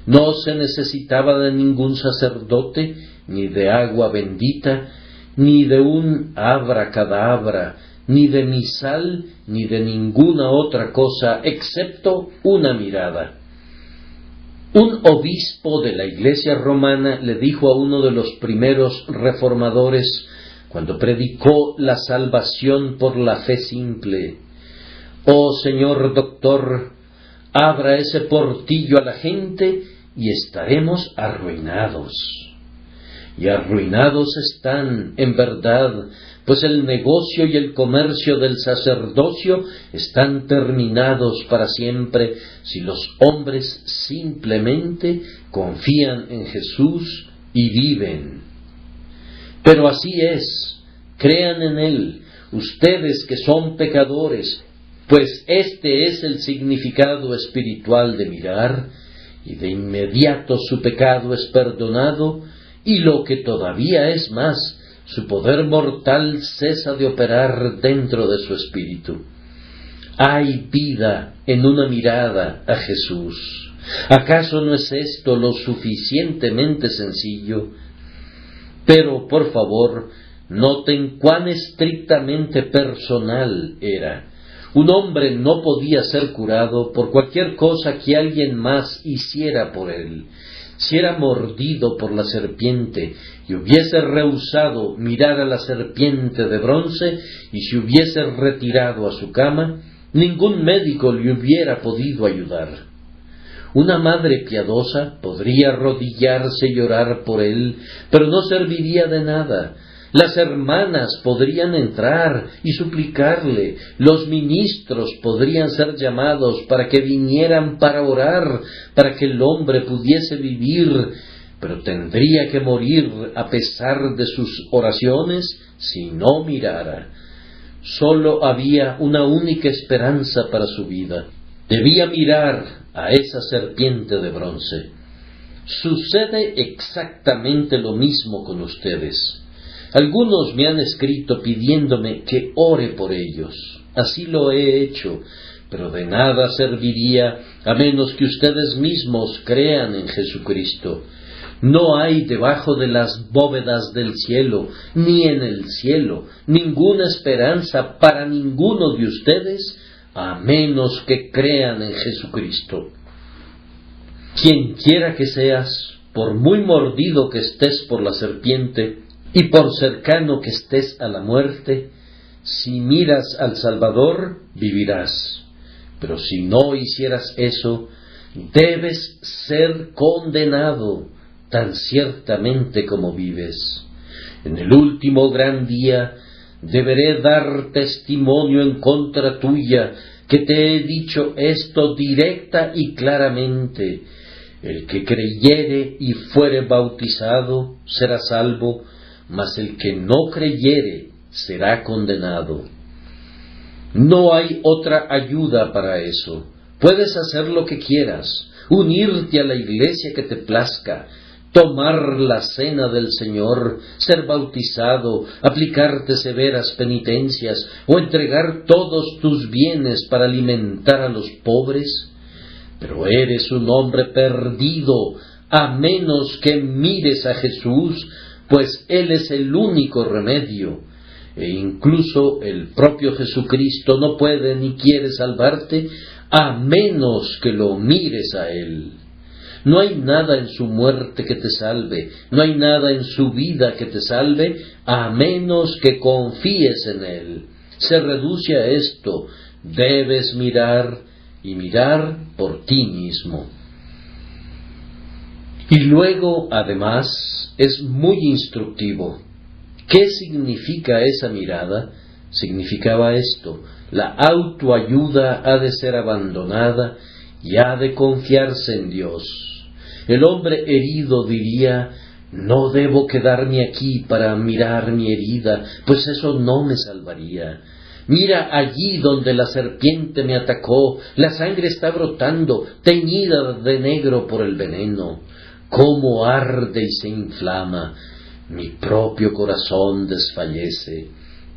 No se necesitaba de ningún sacerdote ni de agua bendita, ni de un abracadabra, ni de misal, ni de ninguna otra cosa, excepto una mirada. Un obispo de la Iglesia romana le dijo a uno de los primeros reformadores, cuando predicó la salvación por la fe simple: «Oh señor doctor, abra ese portillo a la gente y estaremos arruinados». Y arruinados están, en verdad, pues el negocio y el comercio del sacerdocio están terminados para siempre si los hombres simplemente confían en Jesús y viven. Pero así es, crean en Él, ustedes que son pecadores, pues este es el significado espiritual de mirar, y de inmediato su pecado es perdonado, y lo que todavía es más, su poder mortal cesa de operar dentro de su espíritu. Hay vida en una mirada a Jesús. ¿Acaso no es esto lo suficientemente sencillo? Pero, por favor, noten cuán estrictamente personal era. Un hombre no podía ser curado por cualquier cosa que alguien más hiciera por él. Si era mordido por la serpiente y hubiese rehusado mirar a la serpiente de bronce, y si hubiese retirado a su cama, ningún médico le hubiera podido ayudar. Una madre piadosa podría arrodillarse y orar por él, pero no serviría de nada. Las hermanas podrían entrar y suplicarle, los ministros podrían ser llamados para que vinieran para orar, para que el hombre pudiese vivir, pero tendría que morir a pesar de sus oraciones si no mirara. Solo había una única esperanza para su vida. Debía mirar a esa serpiente de bronce. Sucede exactamente lo mismo con ustedes. Algunos me han escrito pidiéndome que ore por ellos. Así lo he hecho, pero de nada serviría a menos que ustedes mismos crean en Jesucristo. No hay debajo de las bóvedas del cielo, ni en el cielo, ninguna esperanza para ninguno de ustedes, a menos que crean en Jesucristo. Quien quiera que seas, por muy mordido que estés por la serpiente, y por cercano que estés a la muerte, si miras al Salvador, vivirás. Pero si no hicieras eso, debes ser condenado, tan ciertamente como vives. En el último gran día, deberé dar testimonio en contra tuya, que te he dicho esto directa y claramente: el que creyere y fuere bautizado será salvo, mas el que no creyere será condenado. No hay otra ayuda para eso. Puedes hacer lo que quieras, unirte a la iglesia que te plazca, tomar la cena del Señor, ser bautizado, aplicarte severas penitencias o entregar todos tus bienes para alimentar a los pobres, pero eres un hombre perdido a menos que mires a Jesús, pues Él es el único remedio, e incluso el propio Jesucristo no puede ni quiere salvarte a menos que lo mires a Él. No hay nada en su muerte que te salve, no hay nada en su vida que te salve, a menos que confíes en Él. Se reduce a esto: debes mirar y mirar por ti mismo. Y luego, además, es muy instructivo. ¿Qué significa esa mirada? Significaba esto: la autoayuda ha de ser abandonada y ha de confiarse en Dios. El hombre herido diría: no debo quedarme aquí para mirar mi herida, pues eso no me salvaría. Mira allí donde la serpiente me atacó, la sangre está brotando, teñida de negro por el veneno. Cómo arde y se inflama, mi propio corazón desfallece.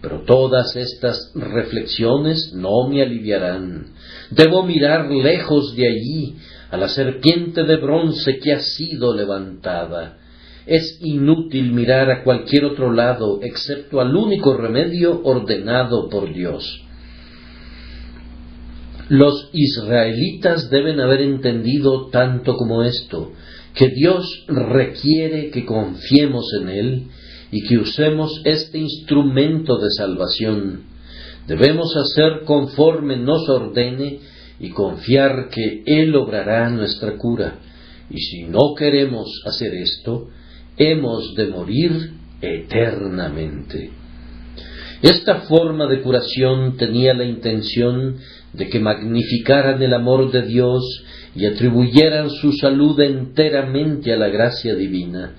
Pero todas estas reflexiones no me aliviarán. Debo mirar lejos de allí a la serpiente de bronce que ha sido levantada. es inútil mirar a cualquier otro lado excepto al único remedio ordenado por Dios. Los israelitas deben haber entendido tanto como esto, que Dios requiere que confiemos en Él y que usemos este instrumento de salvación. Debemos hacer conforme nos ordene y confiar que Él obrará nuestra cura. Y si no queremos hacer esto, hemos de morir eternamente. Esta forma de curación tenía la intención de que magnificaran el amor de Dios y atribuyeran su salud enteramente a la gracia divina.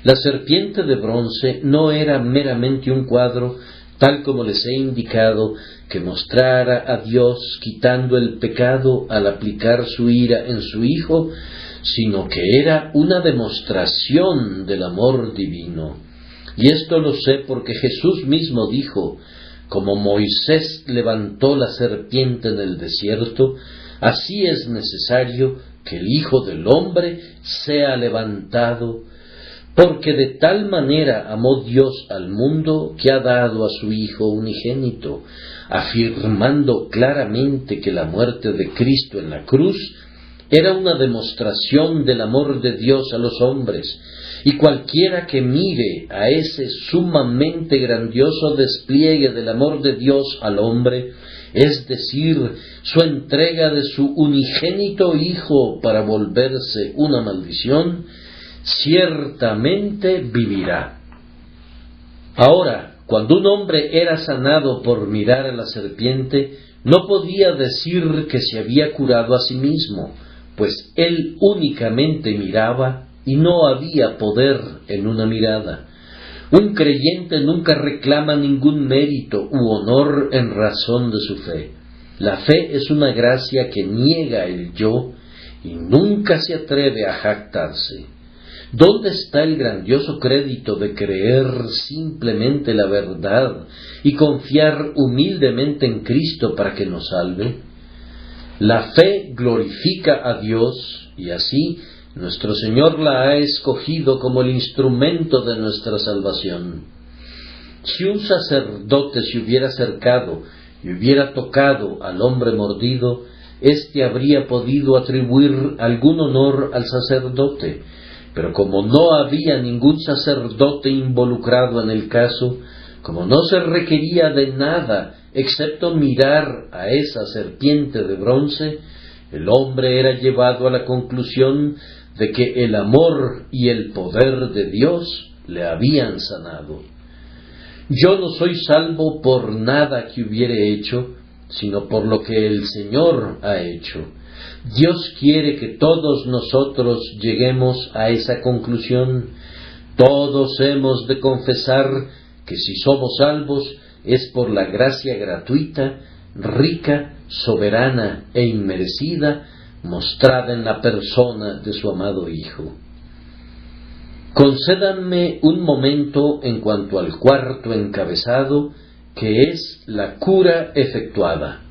La serpiente de bronce no era meramente un cuadro, tal como les he indicado, que mostrara a Dios quitando el pecado al aplicar su ira en su Hijo, sino que era una demostración del amor divino. Y esto lo sé porque Jesús mismo dijo: como Moisés levantó la serpiente en el desierto, así es necesario que el Hijo del Hombre sea levantado, porque de tal manera amó Dios al mundo que ha dado a su Hijo unigénito, afirmando claramente que la muerte de Cristo en la cruz era una demostración del amor de Dios a los hombres, y cualquiera que mire a ese sumamente grandioso despliegue del amor de Dios al hombre, es decir, su entrega de su unigénito Hijo para volverse una maldición, ciertamente vivirá. Ahora, cuando un hombre era sanado por mirar a la serpiente, no podía decir que se había curado a sí mismo, pues él únicamente miraba y no había poder en una mirada. Un creyente nunca reclama ningún mérito u honor en razón de su fe. La fe es una gracia que niega el yo y nunca se atreve a jactarse. ¿Dónde está el grandioso crédito de creer simplemente la verdad y confiar humildemente en Cristo para que nos salve? La fe glorifica a Dios y así nuestro Señor la ha escogido como el instrumento de nuestra salvación. Si un sacerdote se hubiera acercado y hubiera tocado al hombre mordido, éste habría podido atribuir algún honor al sacerdote, pero como no había ningún sacerdote involucrado en el caso, como no se requería de nada excepto mirar a esa serpiente de bronce, el hombre era llevado a la conclusión de que el amor y el poder de Dios le habían sanado. Yo no soy salvo por nada que hubiere hecho, sino por lo que el Señor ha hecho. Dios quiere que todos nosotros lleguemos a esa conclusión. Todos hemos de confesar que si somos salvos es por la gracia gratuita, rica, soberana e inmerecida, mostrada en la persona de su amado Hijo. Concédanme un momento en cuanto al cuarto encabezado, que es la cura efectuada.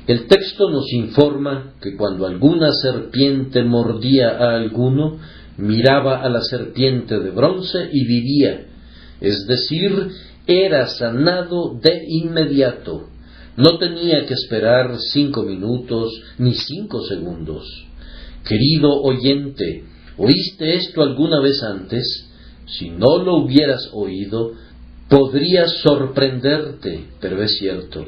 El texto nos informa que cuando alguna serpiente mordía a alguno, miraba a la serpiente de bronce y vivía, es decir, era sanado de inmediato. No tenía que esperar 5 minutos ni 5 segundos. Querido oyente, ¿oíste esto alguna vez antes? Si no lo hubieras oído, podrías sorprenderte, pero es cierto.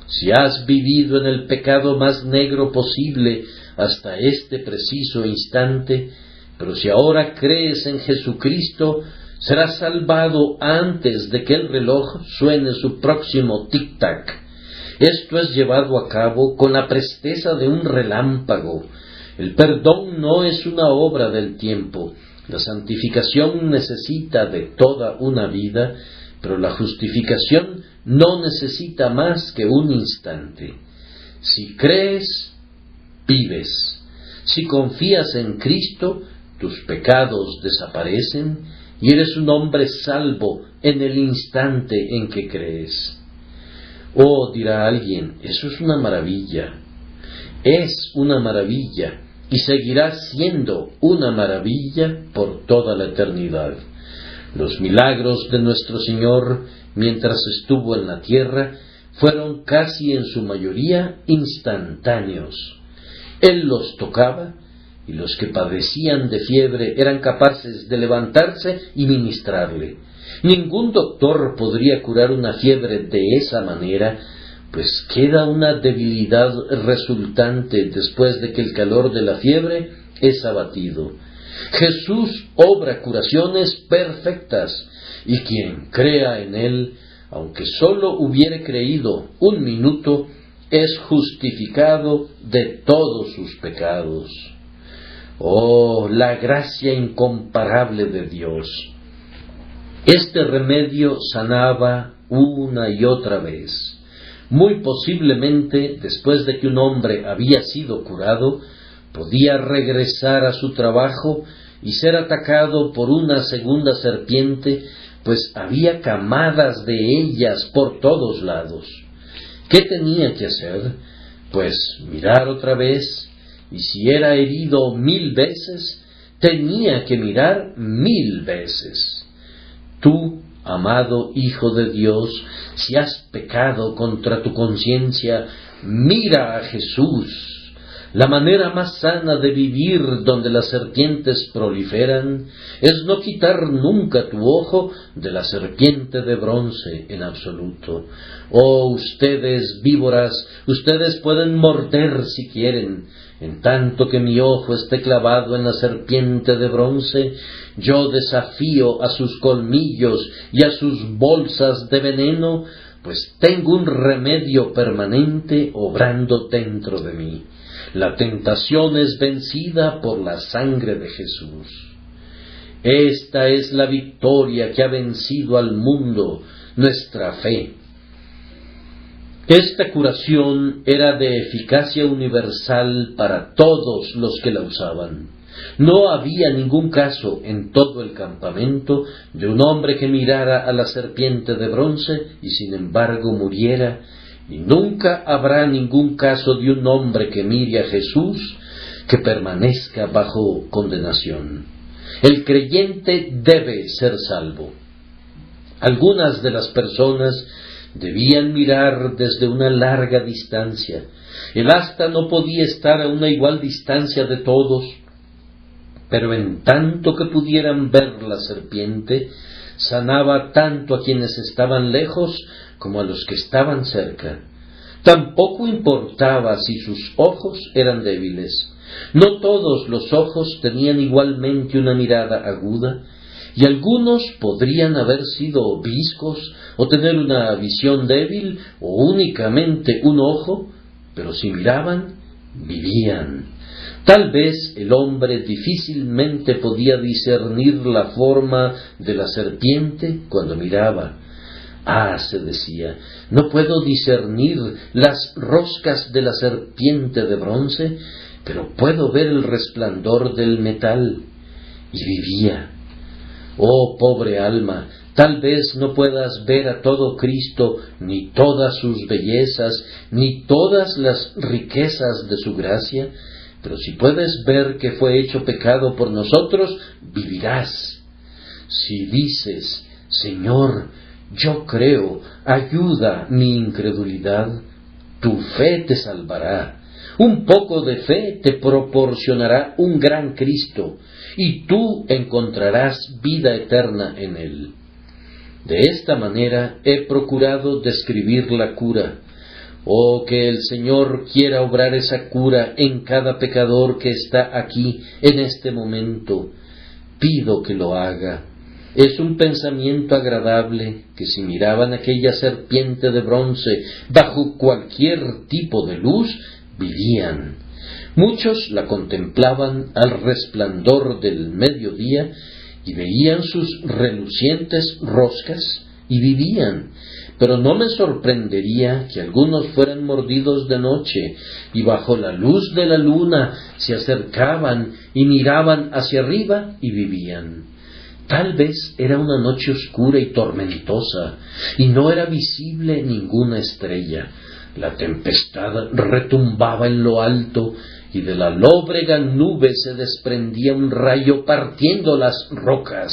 Si has vivido en el pecado más negro posible hasta este preciso instante, pero si ahora crees en Jesucristo, serás salvado antes de que el reloj suene su próximo tic-tac. Esto es llevado a cabo con la presteza de un relámpago. El perdón no es una obra del tiempo. La santificación necesita de toda una vida, pero la justificación no necesita más que un instante. Si crees, vives. Si confías en Cristo, tus pecados desaparecen y eres un hombre salvo en el instante en que crees. Oh, dirá alguien, eso es una maravilla. Es una maravilla, y seguirá siendo una maravilla por toda la eternidad. Los milagros de nuestro Señor, mientras estuvo en la tierra, fueron casi en su mayoría instantáneos. Él los tocaba, y los que padecían de fiebre eran capaces de levantarse y ministrarle. Ningún doctor podría curar una fiebre de esa manera, pues queda una debilidad resultante después de que el calor de la fiebre es abatido. Jesús obra curaciones perfectas, y quien crea en Él, aunque sólo hubiere creído un minuto, es justificado de todos sus pecados. Oh, la gracia incomparable de Dios. Este remedio sanaba una y otra vez. Muy posiblemente, después de que un hombre había sido curado, podía regresar a su trabajo y ser atacado por una segunda serpiente, pues había camadas de ellas por todos lados. ¿Qué tenía que hacer? Pues mirar otra vez, y si era herido 1000 veces, tenía que mirar 1000 veces. Tú, amado Hijo de Dios, si has pecado contra tu conciencia, mira a Jesús. La manera más sana de vivir donde las serpientes proliferan es no quitar nunca tu ojo de la serpiente de bronce en absoluto. Oh, ustedes víboras, ustedes pueden morder si quieren. En tanto que mi ojo esté clavado en la serpiente de bronce, yo desafío a sus colmillos y a sus bolsas de veneno, pues tengo un remedio permanente obrando dentro de mí. La tentación es vencida por la sangre de Jesús. Esta es la victoria que ha vencido al mundo, nuestra fe. Esta curación era de eficacia universal para todos los que la usaban. No había ningún caso en todo el campamento de un hombre que mirara a la serpiente de bronce y sin embargo muriera, y nunca habrá ningún caso de un hombre que mire a Jesús que permanezca bajo condenación. El creyente debe ser salvo. Algunas de las personas debían mirar desde una larga distancia. El asta no podía estar a una igual distancia de todos, pero en tanto que pudieran ver la serpiente, sanaba tanto a quienes estaban lejos como a los que estaban cerca. Tampoco importaba si sus ojos eran débiles. No todos los ojos tenían igualmente una mirada aguda, y algunos podrían haber sido viscos o tener una visión débil o únicamente un ojo, pero si miraban, vivían. Tal vez el hombre difícilmente podía discernir la forma de la serpiente cuando miraba. Ah, se decía, no puedo discernir las roscas de la serpiente de bronce, pero puedo ver el resplandor del metal. Y vivía. Oh, pobre alma, tal vez no puedas ver a todo Cristo, ni todas sus bellezas, ni todas las riquezas de su gracia, pero si puedes ver que fue hecho pecado por nosotros, vivirás. Si dices, Señor, yo creo, ayuda mi incredulidad, tu fe te salvará. Un poco de fe te proporcionará un gran Cristo, y tú encontrarás vida eterna en Él. De esta manera he procurado describir la cura. Oh, que el Señor quiera obrar esa cura en cada pecador que está aquí en este momento. Pido que lo haga. Es un pensamiento agradable que si miraban aquella serpiente de bronce bajo cualquier tipo de luz, vivían. Muchos la contemplaban al resplandor del mediodía y veían sus relucientes roscas y vivían. Pero no me sorprendería que algunos fueran mordidos de noche y bajo la luz de la luna se acercaban y miraban hacia arriba y vivían. Tal vez era una noche oscura y tormentosa y no era visible ninguna estrella. La tempestad retumbaba en lo alto y de la lóbrega nube se desprendía un rayo partiendo las rocas.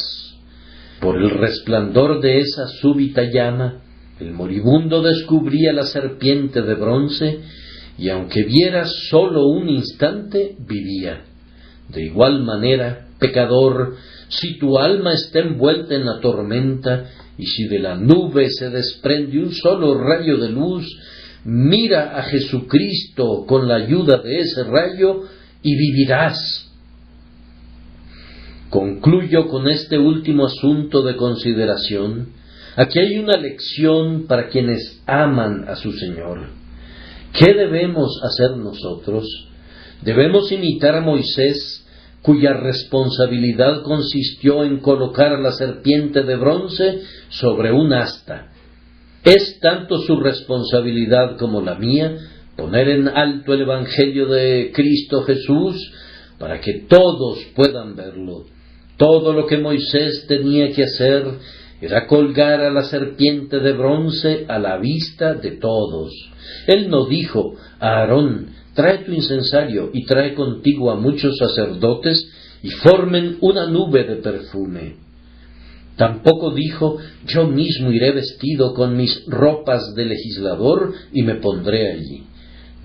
Por el resplandor de esa súbita llama, el moribundo descubría la serpiente de bronce, y aunque viera sólo un instante, vivía. De igual manera, pecador, si tu alma está envuelta en la tormenta, y si de la nube se desprende un solo rayo de luz, mira a Jesucristo con la ayuda de ese rayo y vivirás. Concluyo con este último asunto de consideración. Aquí hay una lección para quienes aman a su Señor. ¿Qué debemos hacer nosotros? Debemos imitar a Moisés, cuya responsabilidad consistió en colocar a la serpiente de bronce sobre un asta. Es tanto su responsabilidad como la mía poner en alto el Evangelio de Cristo Jesús para que todos puedan verlo. Todo lo que Moisés tenía que hacer era colgar a la serpiente de bronce a la vista de todos. Él no dijo: Aarón, trae tu incensario y trae contigo a muchos sacerdotes y formen una nube de perfume. Tampoco dijo: yo mismo iré vestido con mis ropas de legislador y me pondré allí.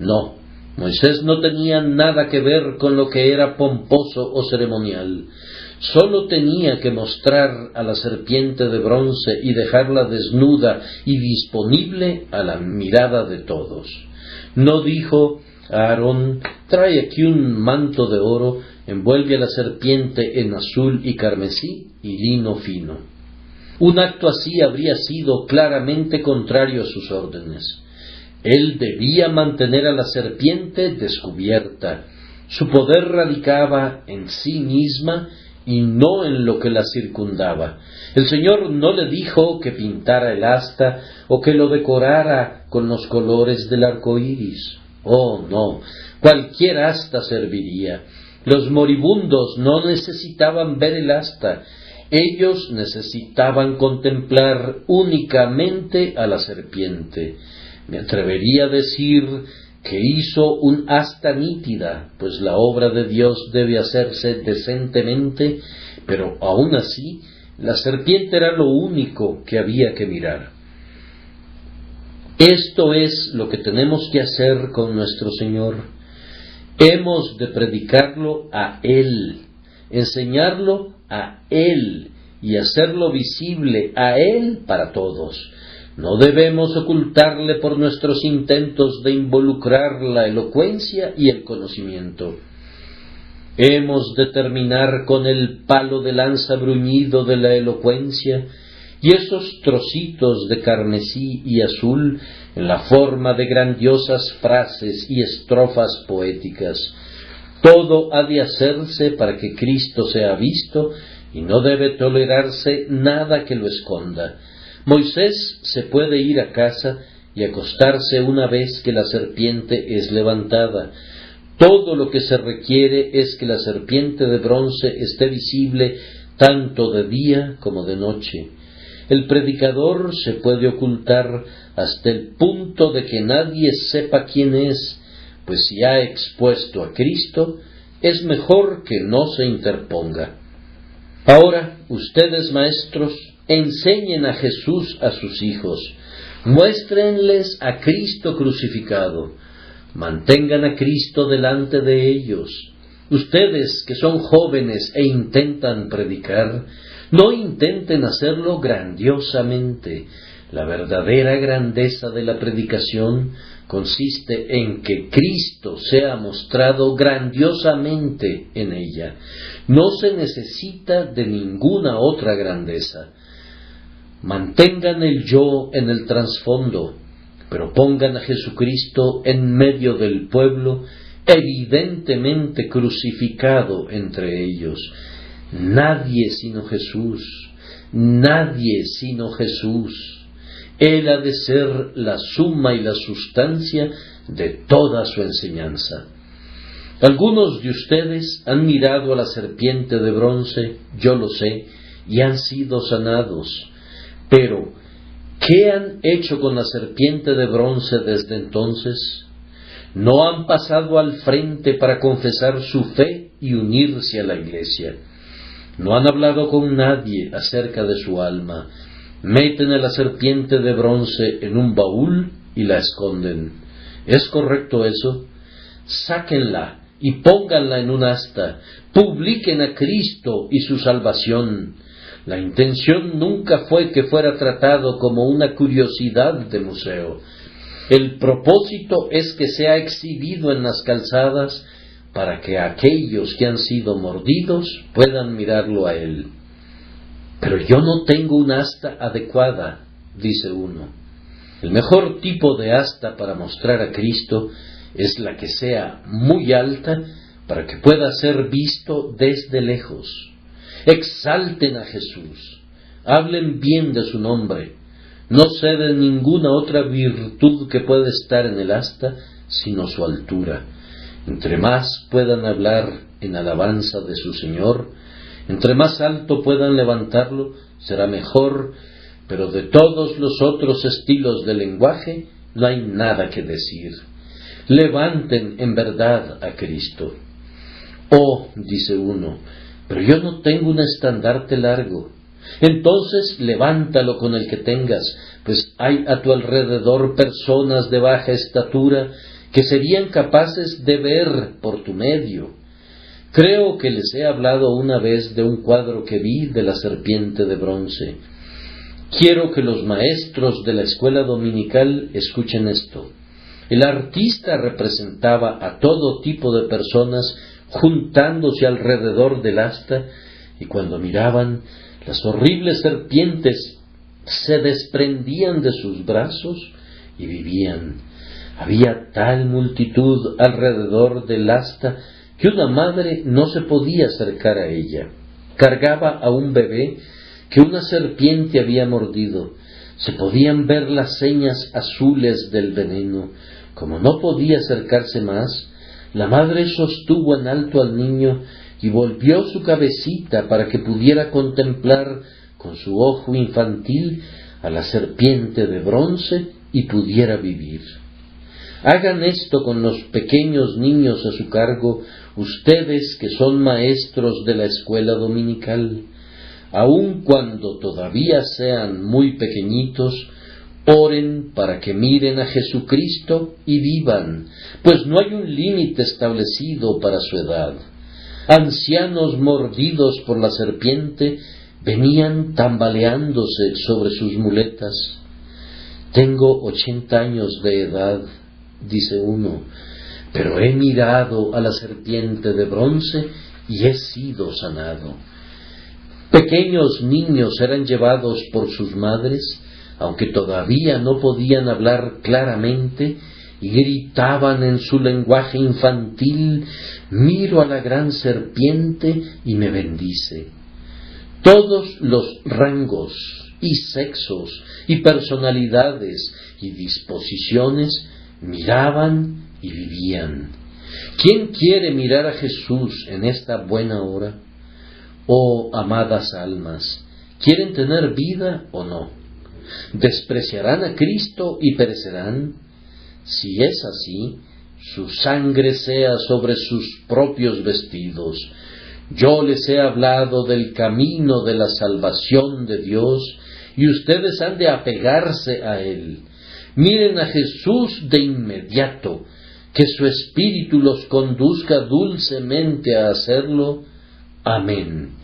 No, Moisés no tenía nada que ver con lo que era pomposo o ceremonial. Sólo tenía que mostrar a la serpiente de bronce y dejarla desnuda y disponible a la mirada de todos. No dijo: Aarón, trae aquí un manto de oro, envuelve a la serpiente en azul y carmesí y lino fino. Un acto así habría sido claramente contrario a sus órdenes. Él debía mantener a la serpiente descubierta. Su poder radicaba en sí misma y no en lo que la circundaba. El Señor no le dijo que pintara el asta o que lo decorara con los colores del arco iris. Oh, no, cualquier asta serviría. Los moribundos no necesitaban ver el asta, ellos necesitaban contemplar únicamente a la serpiente. Me atrevería a decir que hizo un asta nítida, pues la obra de Dios debe hacerse decentemente, pero aún así la serpiente era lo único que había que mirar. Esto es lo que tenemos que hacer con nuestro Señor. Hemos de predicarlo a Él, enseñarlo a Él y hacerlo visible a Él para todos. No debemos ocultarle por nuestros intentos de involucrar la elocuencia y el conocimiento. Hemos de terminar con el palo de lanza bruñido de la elocuencia y esos trocitos de carmesí y azul en la forma de grandiosas frases y estrofas poéticas. Todo ha de hacerse para que Cristo sea visto y no debe tolerarse nada que lo esconda. Moisés se puede ir a casa y acostarse una vez que la serpiente es levantada. Todo lo que se requiere es que la serpiente de bronce esté visible tanto de día como de noche. El predicador se puede ocultar hasta el punto de que nadie sepa quién es, pues si ha expuesto a Cristo, es mejor que no se interponga. Ahora, ustedes maestros, enseñen a Jesús a sus hijos, muéstrenles a Cristo crucificado, mantengan a Cristo delante de ellos. Ustedes que son jóvenes e intentan predicar, no intenten hacerlo grandiosamente. La verdadera grandeza de la predicación consiste en que Cristo sea mostrado grandiosamente en ella. No se necesita de ninguna otra grandeza. Mantengan el yo en el trasfondo, pero pongan a Jesucristo en medio del pueblo, evidentemente crucificado entre ellos. Nadie sino Jesús, nadie sino Jesús. Él ha de ser la suma y la sustancia de toda su enseñanza. Algunos de ustedes han mirado a la serpiente de bronce, yo lo sé, y han sido sanados. Pero, ¿qué han hecho con la serpiente de bronce desde entonces? No han pasado al frente para confesar su fe y unirse a la Iglesia. No han hablado con nadie acerca de su alma. Meten a la serpiente de bronce en un baúl y la esconden. ¿Es correcto eso? Sáquenla y pónganla en un asta. Publiquen a Cristo y su salvación. La intención nunca fue que fuera tratado como una curiosidad de museo. El propósito es que sea exhibido en las calzadas para que aquellos que han sido mordidos puedan mirarlo a él. Pero yo no tengo una asta adecuada, dice uno. El mejor tipo de asta para mostrar a Cristo es la que sea muy alta para que pueda ser visto desde lejos. Exalten a Jesús, hablen bien de su nombre. No sé de ninguna otra virtud que pueda estar en el asta sino su altura. Entre más puedan hablar en alabanza de su Señor, entre más alto puedan levantarlo, será mejor, pero de todos los otros estilos de lenguaje no hay nada que decir. Levanten en verdad a Cristo. Oh, dice uno, pero yo no tengo un estandarte largo. Entonces levántalo con el que tengas, pues hay a tu alrededor personas de baja estatura que serían capaces de ver por tu medio. Creo que les he hablado una vez de un cuadro que vi de la serpiente de bronce. Quiero que los maestros de la escuela dominical escuchen esto. El artista representaba a todo tipo de personas juntándose alrededor del asta, y cuando miraban, las horribles serpientes se desprendían de sus brazos y vivían. Había tal multitud alrededor del asta que una madre no se podía acercar a ella. Cargaba a un bebé que una serpiente había mordido. Se podían ver las señas azules del veneno. Como no podía acercarse más, la madre sostuvo en alto al niño y volvió su cabecita para que pudiera contemplar con su ojo infantil a la serpiente de bronce y pudiera vivir. Hagan esto con los pequeños niños a su cargo, ustedes que son maestros de la escuela dominical. Aun cuando todavía sean muy pequeñitos, oren para que miren a Jesucristo y vivan, pues no hay un límite establecido para su edad. Ancianos mordidos por la serpiente venían tambaleándose sobre sus muletas. Tengo 80 años de edad, dice uno, pero he mirado a la serpiente de bronce y he sido sanado. Pequeños niños eran llevados por sus madres, aunque todavía no podían hablar claramente, y gritaban en su lenguaje infantil: miro a la gran serpiente y me bendice. Todos los rangos y sexos y personalidades y disposiciones miraban y vivían. ¿Quién quiere mirar a Jesús en esta buena hora? Oh, amadas almas, ¿quieren tener vida o no? ¿Despreciarán a Cristo y perecerán? Si es así, su sangre sea sobre sus propios vestidos. Yo les he hablado del camino de la salvación de Dios, y ustedes han de apegarse a él. Miren a Jesús de inmediato, que su Espíritu los conduzca dulcemente a hacerlo. Amén.